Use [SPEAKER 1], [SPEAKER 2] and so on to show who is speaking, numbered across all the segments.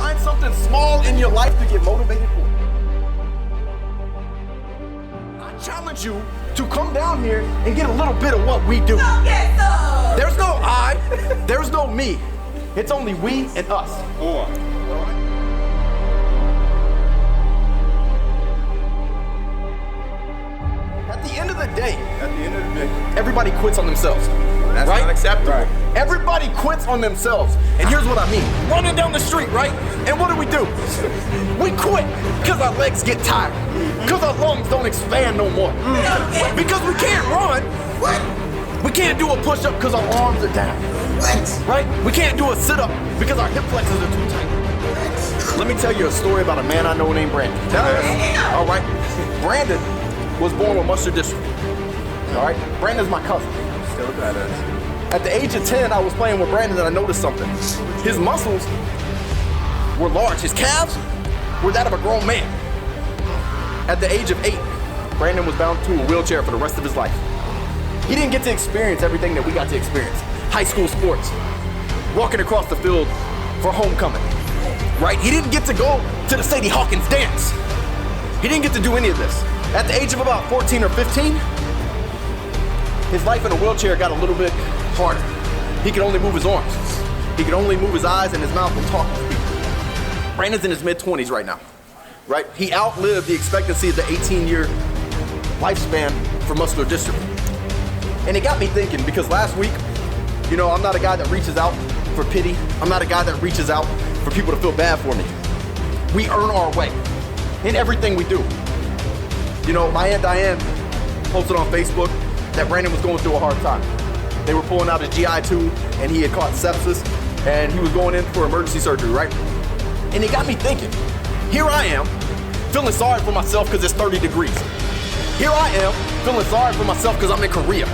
[SPEAKER 1] Find something small in your life to get motivated for. I challenge you to come down here and get a little bit of what we do. There's no I, there's no me. It's only we and us. At the end of the day, everybody quits on themselves.
[SPEAKER 2] That's
[SPEAKER 1] right?
[SPEAKER 2] not acceptable.
[SPEAKER 1] Right. Everybody quits on themselves. And here's what I mean. Running down the street, right? And what do? We quit because our legs get tired. Because our lungs don't expand no more. Because we can't run. We can't do a push-up because our arms are down. Right? We can't do a sit-up because our hip flexors are too tight. Let me tell you a story about a man I know named Brandon. All right? Brandon was born with muscular dystrophy. All right? Brandon's my cousin.
[SPEAKER 2] Still badass.
[SPEAKER 1] At the age of 10, I was playing with Brandon and I noticed something. His muscles were large. His calves were that of a grown man. At the age of 8, Brandon was bound to a wheelchair for the rest of his life. He didn't get to experience everything that we got to experience. High school sports, walking across the field for homecoming, right? He didn't get to go to the Sadie Hawkins dance. He didn't get to do any of this. At the age of about 14 or 15, his life in a wheelchair got a little bit harder. He could only move his arms. He could only move his eyes and his mouth and talk to people. Brandon's in his mid-20s right now, right? He outlived the expectancy of the 18-year lifespan for muscular dystrophy. And it got me thinking, because last week, you know, I'm not a guy that reaches out for pity. I'm not a guy that reaches out for people to feel bad for me. We earn our way in everything we do. You know, my Aunt Diane posted on Facebook that Brandon was going through a hard time. They were pulling out his GI tube and he had caught sepsis and he was going in for emergency surgery, right? And it got me thinking, here I am feeling sorry for myself because it's 30 degrees. Here I am feeling sorry for myself because I'm in Korea.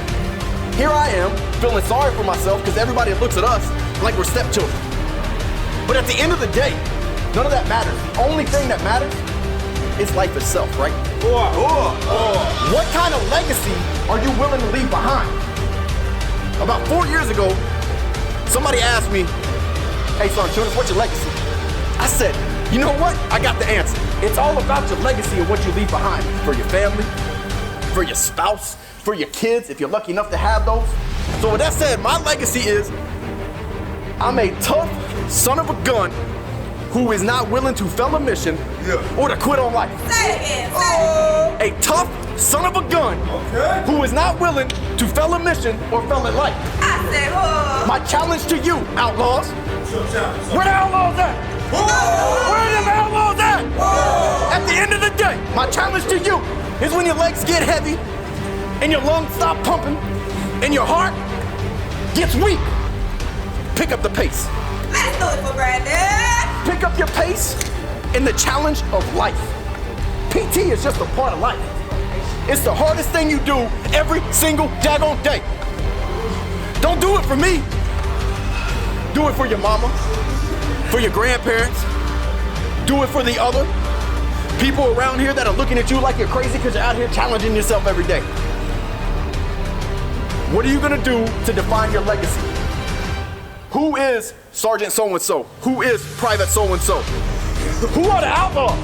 [SPEAKER 1] Here I am feeling sorry for myself because everybody looks at us like we're stepchildren. But at the end of the day, none of that matters. The only thing that matters is life itself, right? What kind of legacy are you willing to leave behind? About 4 years ago, somebody asked me, hey son, Childress, what's your legacy? I said, you know what? I got the answer. It's all about your legacy and what you leave behind for your family, for your spouse, for your kids, if you're lucky enough to have those. So with that said, my legacy is I'm a tough son of a gun who is not willing to fail a mission or to quit on life.
[SPEAKER 3] Say it again, say it.
[SPEAKER 1] A tough son of a gun who is not willing to fail a mission or fail at life.
[SPEAKER 3] I said, oh.
[SPEAKER 1] My challenge to you, outlaws. Where the outlaws at? Where are them outlaws at? At the end of the day, my challenge to you is when your legs get heavy and your lungs stop pumping and your heart gets weak, pick up the pace.
[SPEAKER 3] Let's do it for Brandon.
[SPEAKER 1] Pick up your pace in the challenge of life. PT is just a part of life. It's the hardest thing you do every single daggone day. Don't do it for me. Do it for your mama, for your grandparents. Do it for the other people around here that are looking at you like you're crazy because you're out here challenging yourself every day. What are you gonna do to define your legacy? Who is Sergeant so-and-so? Who is Private so-and-so? Who are the outlaws?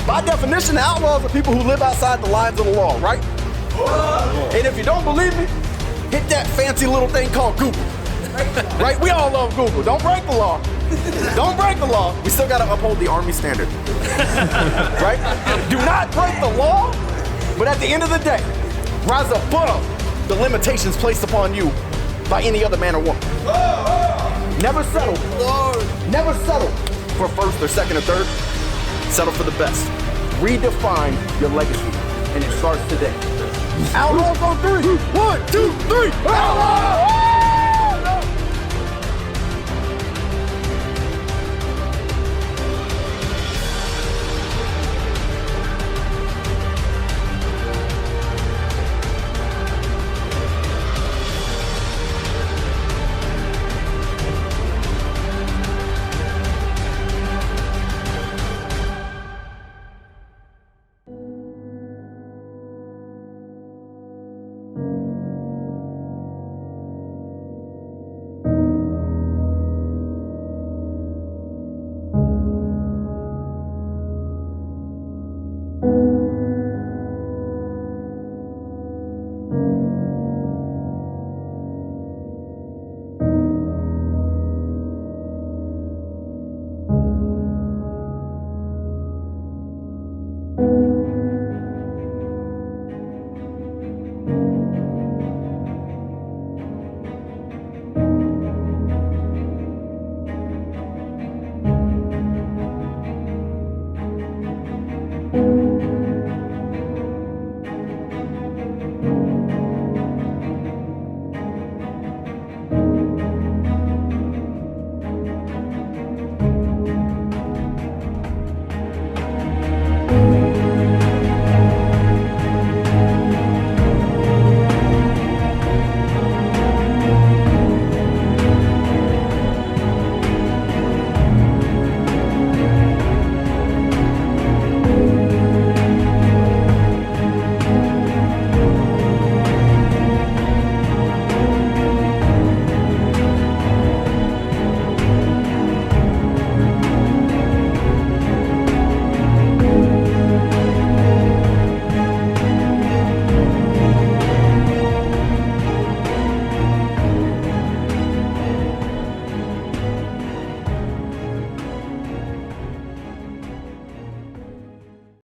[SPEAKER 1] By definition, the outlaws are people who live outside the lines of the law, right? And if you don't believe me, hit that fancy little thing called Google. Right? We all love Google. Don't break the law. Don't break the law. We still gotta uphold the Army standard. Right? Do not break the law, but at the end of the day, rise above the limitations placed upon you by any other man or woman. Never settle. Never settle for first or second or third. Settle for the best. Redefine your legacy, and it starts today. Outlaws on 3. 1, 2, 3. Outlaws!